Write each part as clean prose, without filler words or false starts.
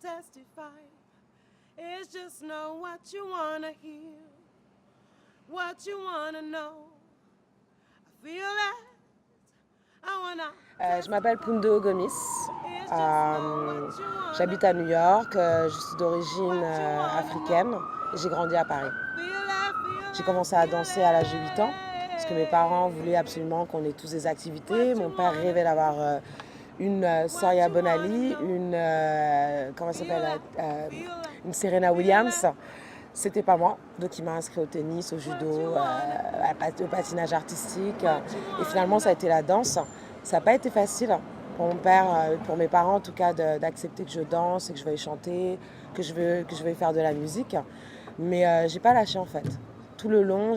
testify. It's just know what you wanna hear, what you wanna know. I feel that I wanna. Je m'appelle Pundo Gomis. J'habite à New York. Je suis d'origine africaine et j'ai grandi à Paris. J'ai commencé à danser à l'âge de 8 ans parce que mes parents voulaient absolument qu'on ait tous des activités. Mon père rêvait d'avoir une Soria Bonali, une Serena Williams. C'était pas moi, donc il m'a inscrit au tennis, au judo, au patinage artistique. Et finalement, ça a été la danse. Ça n'a pas été facile pour mon père, pour mes parents en tout cas, d'accepter que je danse et que je veuille chanter, que je veuille faire de la musique. Mais j'ai pas lâché en fait. Tout le long,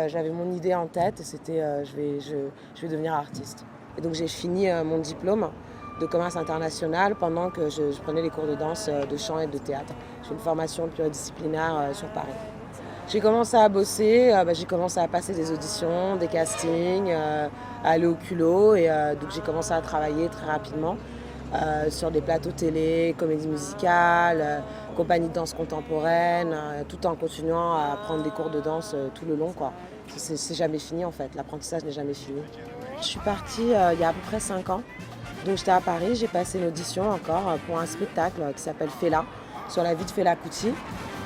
j'avais mon idée en tête et c'était je vais devenir artiste. Et donc j'ai fini mon diplôme de commerce international pendant que je prenais les cours de danse, de chant et de théâtre. J'ai une formation pluridisciplinaire sur Paris. J'ai commencé à bosser, j'ai commencé à passer des auditions, des castings, à aller au culot et donc j'ai commencé à travailler très rapidement sur des plateaux télé, comédie musicale, compagnie de danse contemporaine, tout en continuant à prendre des cours de danse tout le long, quoi. C'est jamais fini en fait, l'apprentissage n'est jamais fini. Je suis partie il y a à peu près 5 ans. Donc j'étais à Paris, j'ai passé une audition encore pour un spectacle qui s'appelle Fela, sur la vie de Fela Kuti.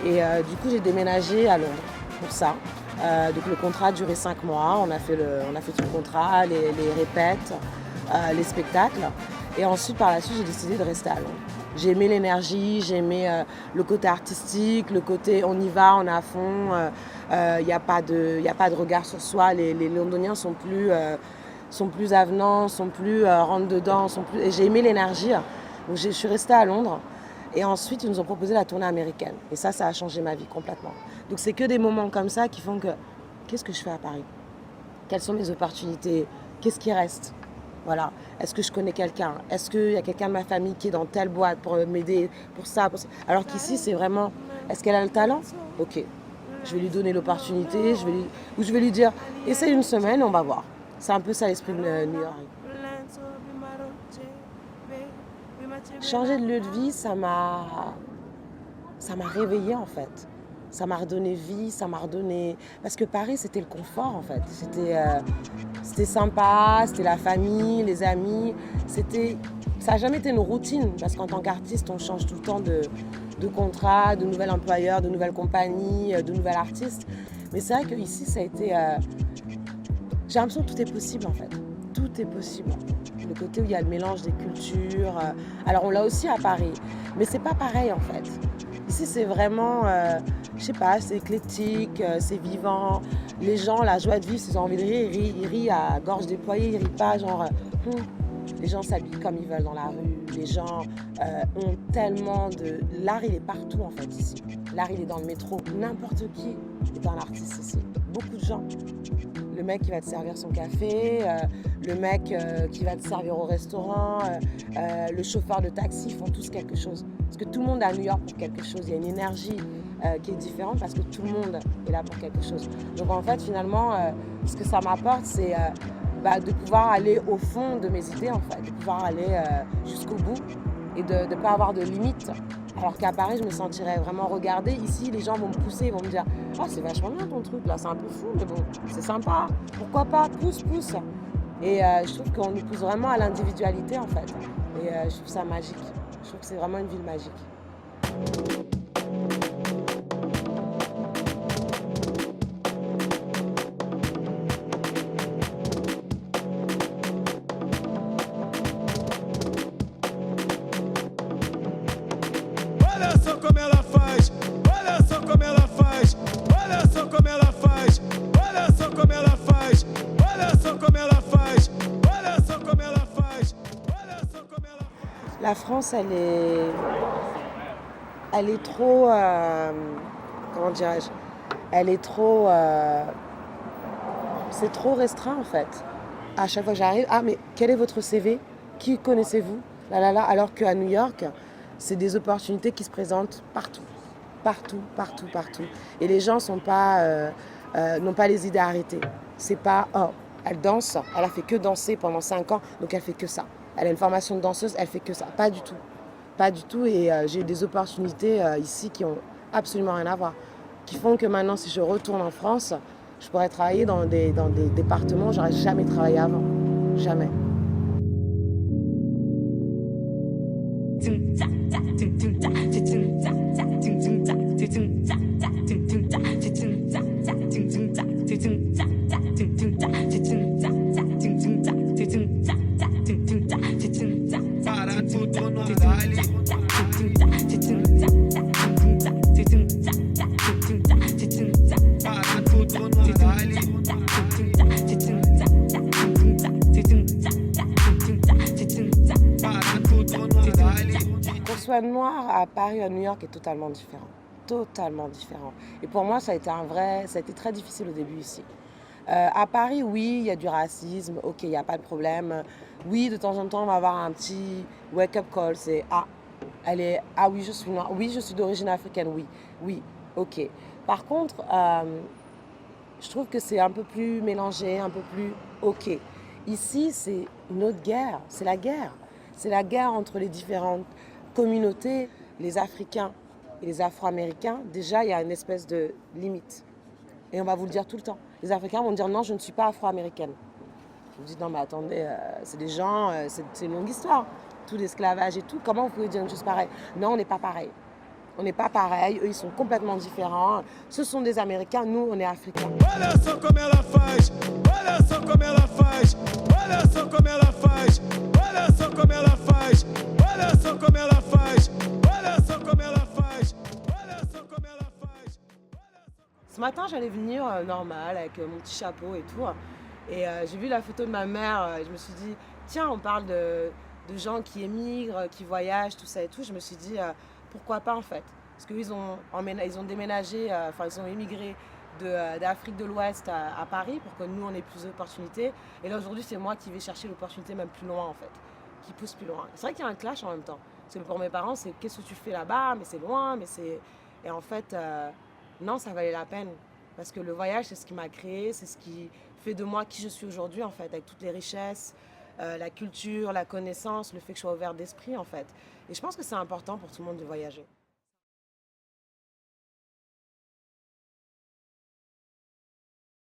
Et du coup j'ai déménagé à Londres pour ça. Donc le contrat a duré 5 mois, on a fait tout le contrat, les répètes, les spectacles. Et ensuite par la suite j'ai décidé de rester à Londres. J'ai aimé l'énergie, j'ai aimé le côté artistique, le côté on y va, on est à fond, il n'y a pas de regard sur soi, les Londoniens sont plus avenants, sont plus rentre dedans, et j'ai aimé l'énergie. Donc je suis restée à Londres et ensuite ils nous ont proposé la tournée américaine et ça a changé ma vie complètement. Donc c'est que des moments comme ça qui font que qu'est-ce que je fais à Paris? Quelles sont mes opportunités? Qu'est-ce qui reste? Voilà. Est-ce que je connais quelqu'un? Est-ce qu'il y a quelqu'un de ma famille qui est dans telle boîte pour m'aider pour ça? Alors qu'ici c'est vraiment, est-ce qu'elle a le talent? Ok, je vais lui donner l'opportunité, je vais lui dire essaye une semaine, on va voir. C'est un peu ça l'esprit de New York. Changer de lieu de vie, ça m'a réveillée en fait. Ça m'a redonné vie, parce que Paris c'était le confort en fait. C'était sympa, c'était la famille, les amis. Ça n'a jamais été une routine parce qu'en tant qu'artiste, on change tout le temps de contrat, de nouvel employeur, de nouvelles compagnies, de nouvel artiste. Mais c'est vrai qu'ici ça a été... J'ai l'impression que tout est possible en fait. Tout est possible. Le côté où il y a le mélange des cultures. Alors on l'a aussi à Paris, mais c'est pas pareil en fait. Ici c'est vraiment, je sais pas, c'est éclectique, c'est vivant. Les gens, la joie de vivre, s'ils ont envie de rire, ils rient à gorge déployée, ils rient pas genre. Les gens s'habillent comme ils veulent dans la rue. Les gens ont tellement de... L'art il est partout en fait ici. L'art il est dans le métro. N'importe qui est un artiste ici. Beaucoup de gens. Le mec qui va te servir son café, le mec qui va te servir au restaurant, le chauffeur de taxi, ils font tous quelque chose. Parce que tout le monde est à New York pour quelque chose. Il y a une énergie qui est différente parce que tout le monde est là pour quelque chose. Donc en fait, finalement, ce que ça m'apporte, c'est de pouvoir aller au fond de mes idées, en fait, de pouvoir aller jusqu'au bout et de ne pas avoir de limites. Alors qu'à Paris, je me sentirais vraiment regardée. Ici, les gens vont me pousser, ils vont me dire « Oh, c'est vachement bien ton truc, là, c'est un peu fou, mais bon, c'est sympa. Pourquoi pas? Pousse. » Et je trouve qu'on nous pousse vraiment à l'individualité, en fait. Et je trouve ça magique. Je trouve que c'est vraiment une ville magique. La France, elle est trop, comment dirais-je, c'est trop restreint en fait. À chaque fois que j'arrive, mais quel est votre CV? Qui connaissez-vous? Alors qu'à New York, c'est des opportunités qui se présentent partout. Et les gens n'ont pas les idées arrêtées. C'est pas, elle danse, elle a fait que danser pendant 5 ans, donc elle fait que ça. Elle a une formation de danseuse, elle fait que ça. Pas du tout. Pas du tout. Et j'ai eu des opportunités ici qui ont absolument rien à voir. Qui font que maintenant, si je retourne en France, je pourrais travailler dans des départements où j'aurais jamais travaillé avant. Jamais. Qu'on soit noir à Paris ou à New York est totalement différent. Totalement différent. Et pour moi, ça a été très difficile au début ici. À Paris, oui, il y a du racisme, ok, il n'y a pas de problème. Oui, de temps en temps, on va avoir un petit wake-up call, c'est ah oui, je suis noire, oui, je suis d'origine africaine, oui, oui, ok. Par contre, je trouve que c'est un peu plus mélangé, un peu plus ok. Ici, c'est une autre guerre, c'est la guerre. C'est la guerre entre les différentes communautés, les Africains et les Afro-Américains. Déjà, il y a une espèce de limite. Et on va vous le dire tout le temps. Les Africains vont dire non, je ne suis pas afro-américaine. Je vous dis non, mais attendez, c'est des gens, c'est une longue histoire. Tout l'esclavage et tout. Comment vous pouvez dire une chose pareille? Non, on n'est pas pareil. On n'est pas pareil. Eux, ils sont complètement différents. Ce sont des Américains, nous, on est Africains. Olha só como ela faz, olha só como ela faz, olha só como ela faz, olha só como ela faz, olha só como ela faz, olha só como ela faz, olha só como ela faz. Ce matin, j'allais venir normal avec mon petit chapeau et tout. Et j'ai vu la photo de ma mère et je me suis dit, tiens, on parle de gens qui émigrent, qui voyagent, tout ça et tout. Je me suis dit, pourquoi pas en fait? Parce qu'ils ont déménagé, ils ont émigré d'Afrique de l'Ouest à Paris pour que nous, on ait plus d'opportunités. Et là, aujourd'hui, c'est moi qui vais chercher l'opportunité même plus loin en fait, qui pousse plus loin. C'est vrai qu'il y a un clash en même temps. Parce que pour mes parents, c'est qu'est-ce que tu fais là-bas? Mais c'est loin, mais c'est... Et en fait... non, ça valait la peine. Parce que le voyage, c'est ce qui m'a créé, c'est ce qui fait de moi qui je suis aujourd'hui, en fait, avec toutes les richesses, la culture, la connaissance, le fait que je sois ouverte d'esprit, en fait. Et je pense que c'est important pour tout le monde de voyager.